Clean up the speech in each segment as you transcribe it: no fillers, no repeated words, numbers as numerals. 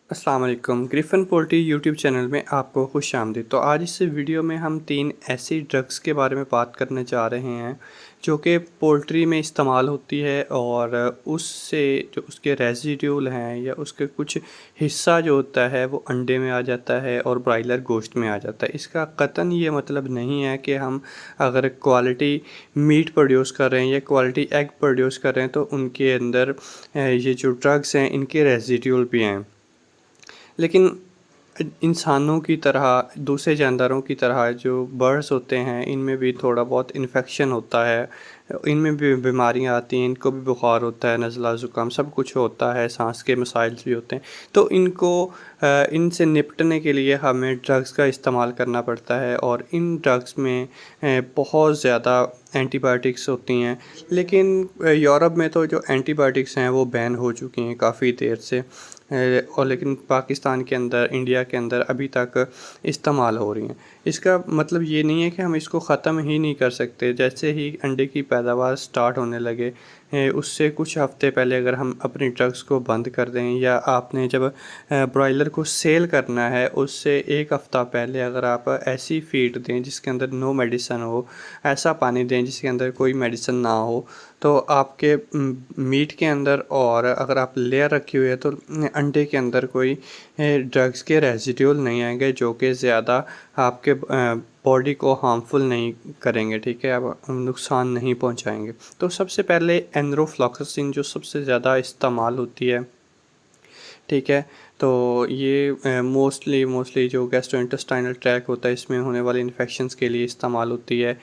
अस्सलाम वालेकुम। Griffin poultry YouTube channel में आपको खुशामदीद। तो आज इस वीडियो में हम 3 ऐसी ड्रग्स के बारे में बात करने जा रहे हैं जो कि पोल्ट्री में इस्तेमाल होती है और उससे जो उसके रेजिड्यूल हैं या उसके कुछ हिस्सा जो होता है वो अंडे में आ जाता है और ब्रायलर गोश्त में आ जाता है। इसका कतन ये मतलब नहीं है कि हम अगर क्वालिटी मीट प्रोड्यूस कर रहे हैं या क्वालिटी एग प्रोड्यूस कर रहे हैं तो उनके अंदर ये जो ड्रग्स हैं इनके रेजिड्यूल भी हैं। लेकिन इंसानों की तरह दूसरे जानदारों की तरह जो बर्ड्स होते हैं इनमें भी थोड़ा बहुत इन्फेक्शन होता है, इनमें भी बीमारियां आती हैं, इनको भी बुखार होता है, नज़ला ज़ुकाम सब कुछ होता है, सांस के मसाइल भी होते हैं। तो इनको इनसे निपटने के लिए हमें ड्रग्स का इस्तेमाल करना पड़ता है और इन ड्रग्स में बहुत ज़्यादा एंटीबायोटिक्स होती हैं। लेकिन यूरोप में तो जो एंटीबायोटिक्स हैं वो बैन हो चुकी हैं काफ़ी देर से, और लेकिन पाकिस्तान के अंदर, इंडिया के अंदर अभी तक इस्तेमाल हो रही हैं। इसका मतलब ये नहीं है कि हम इसको ख़त्म ही नहीं कर सकते। जैसे ही अंडे की पैदावार स्टार्ट होने लगे उससे कुछ हफ़्ते पहले अगर हम अपनी ड्रग्स को बंद कर दें, या आपने जब ब्रॉयलर को सेल करना है उससे 1 हफ़्ता पहले अगर आप ऐसी फ़ीड दें जिसके अंदर नो मेडिसिन हो, ऐसा पानी दें जिसके अंदर कोई मेडिसिन ना हो, तो आपके मीट के अंदर, और अगर आप लेयर रखी हुई है तो अंडे के अंदर कोई ड्रग्स के रेजिड्यूल नहीं आएंगे जो कि ज़्यादा आपके बॉडी को हार्मफुल नहीं करेंगे। ठीक है, अब नुकसान नहीं पहुंचाएंगे। तो सबसे पहले एनरोफ्लॉक्सासिन जो सबसे ज़्यादा इस्तेमाल होती है, ठीक है, तो ये मोस्टली जो गैस्ट्रोइंटेस्टाइनल ट्रैक होता है इसमें होने वाले इन्फेक्शंस के लिए इस्तेमाल होती है।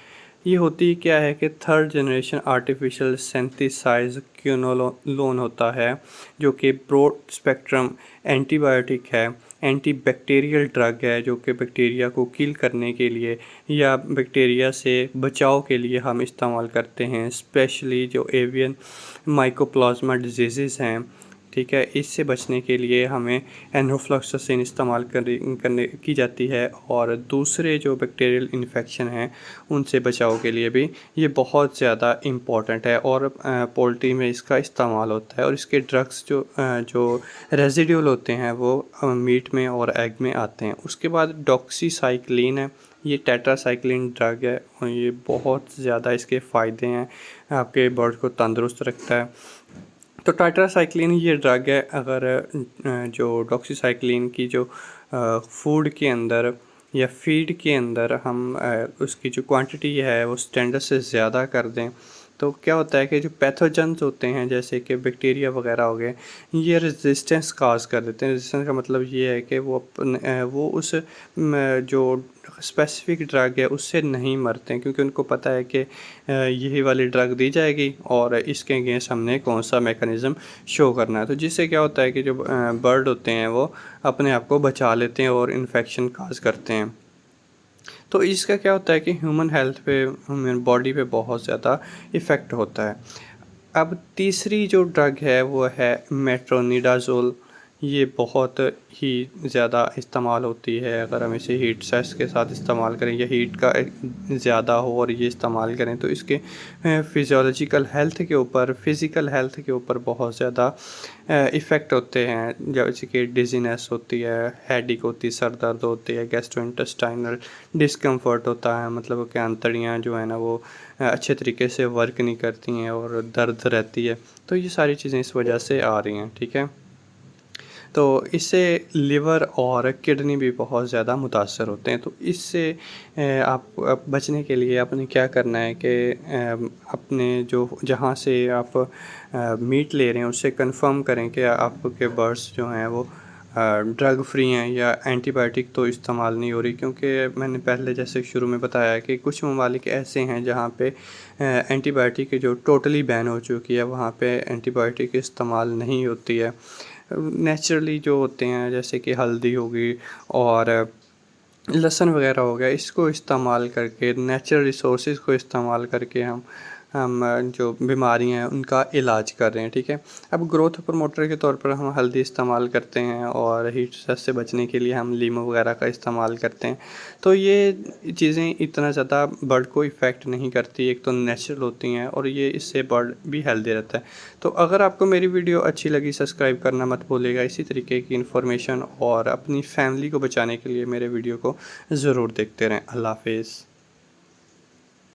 ये होती क्या है कि third generation artificial synthesise quinolone होता है जो कि ब्रॉड स्पेक्ट्रम एंटीबायोटिक है, एंटी बैक्टीरियल ड्रग है जो कि बैक्टीरिया को किल करने के लिए या बैक्टीरिया से बचाव के लिए हम इस्तेमाल करते हैं, स्पेशली जो एवियन माइकोप्लाज्मा डिजीज़ हैं। ठीक है, इससे बचने के लिए हमें एनरोफ्लॉक्सासिन इस्तेमाल करने की जाती है, और दूसरे जो बैक्टीरियल इन्फेक्शन हैं उनसे बचाव के लिए भी ये बहुत ज़्यादा इम्पॉर्टेंट है और पोल्ट्री में इसका इस्तेमाल होता है। और इसके ड्रग्स जो रेजिड्यूल होते हैं वो मीट में और एग में आते हैं। उसके बाद डॉक्सीसाइक्लिन है, ये टेट्रासाइक्लिन ड्रग है और ये बहुत ज़्यादा इसके फ़ायदे हैं, आपके बर्ड को तंदुरुस्त रखता है। तो टेट्रासाइक्लिन ये ड्रग है, अगर जो डॉक्सीसाइक्लिन की जो फूड के अंदर या फीड के अंदर हम उसकी जो क्वांटिटी है वो स्टैंडर्ड से ज़्यादा कर दें तो क्या होता है कि जो पैथोजेंस होते हैं जैसे कि बैक्टीरिया वगैरह हो गए, ये रेजिस्टेंस काज कर देते हैं। रेजिस्टेंस का मतलब ये है कि वो उस जो स्पेसिफिक ड्रग है उससे नहीं मरते हैं, क्योंकि उनको पता है कि यही वाली ड्रग दी जाएगी और इसके अगेंस्ट हमने कौन सा मैकेनिज़्म शो करना है। तो जिससे क्या होता है कि जो बर्ड होते हैं वो अपने आप को बचा लेते हैं और इन्फेक्शन काज करते हैं। तो इसका क्या होता है कि ह्यूमन हेल्थ पे, ह्यूमन बॉडी पे बहुत ज़्यादा इफ़ेक्ट होता है। अब तीसरी जो ड्रग है वो है मेट्रोनिडाज़ोल। ये बहुत ही ज़्यादा इस्तेमाल होती है अगर हम इसे हीट स्ट्रेस के साथ इस्तेमाल करें या हीट का ज़्यादा हो और ये इस्तेमाल करें तो इसके फिज़ियोलॉजिकल हेल्थ के ऊपर, फ़िज़िकल हेल्थ के ऊपर बहुत ज़्यादा इफ़ेक्ट होते हैं। जैसे कि डिज़ीनेस होती है, हेडेक होती है, सर दर्द होती है, गैस्ट्रोइंटेस्टाइनल डिस्कम्फर्ट होता है, मतलब कि आंतड़ियाँ जो है ना वो अच्छे तरीके से वर्क नहीं करती हैं और दर्द रहती है। तो ये सारी चीज़ें इस वजह से आ रही हैं। ठीक है, तो इससे लिवर और किडनी भी बहुत ज़्यादा मुतासर होते हैं। तो इससे आप बचने के लिए आपने क्या करना है कि अपने जो जहाँ से आप मीट ले रहे हैं उससे कंफर्म करें कि आपके बर्ड्स जो हैं वो ड्रग फ्री हैं या एंटीबायोटिक तो इस्तेमाल नहीं हो रही। क्योंकि मैंने पहले जैसे शुरू में बताया कि कुछ ममालिक ऐसे हैं जहाँ पे एंटीबायोटिक जो टोटली बैन हो चुकी है, वहाँ पे एंटीबायोटिक इस्तेमाल नहीं होती है। नेचुरली जो होते हैं जैसे कि हल्दी हो गई और लहसुन वगैरह हो गया, इसको इस्तेमाल करके, नेचुरल रिसोर्सेज को इस्तेमाल करके हम हम जो बीमारियां हैं उनका इलाज कर रहे हैं। ठीक है, अब ग्रोथ प्रमोटर के तौर पर हम हल्दी इस्तेमाल करते हैं और हीट स्ट्रेस से बचने के लिए हम लीमो वगैरह का इस्तेमाल करते हैं। तो ये चीज़ें इतना ज़्यादा बर्ड को इफ़ेक्ट नहीं करती, एक तो नेचुरल होती हैं और ये इससे बर्ड भी हेल्दी रहता है। तो अगर आपको मेरी वीडियो अच्छी लगी सब्सक्राइब करना मत भूलिएगा। इसी तरीके की इन्फॉर्मेशन और अपनी फैमिली को बचाने के लिए मेरे वीडियो को ज़रूर देखते रहें। अल्लाह हाफ़िज़।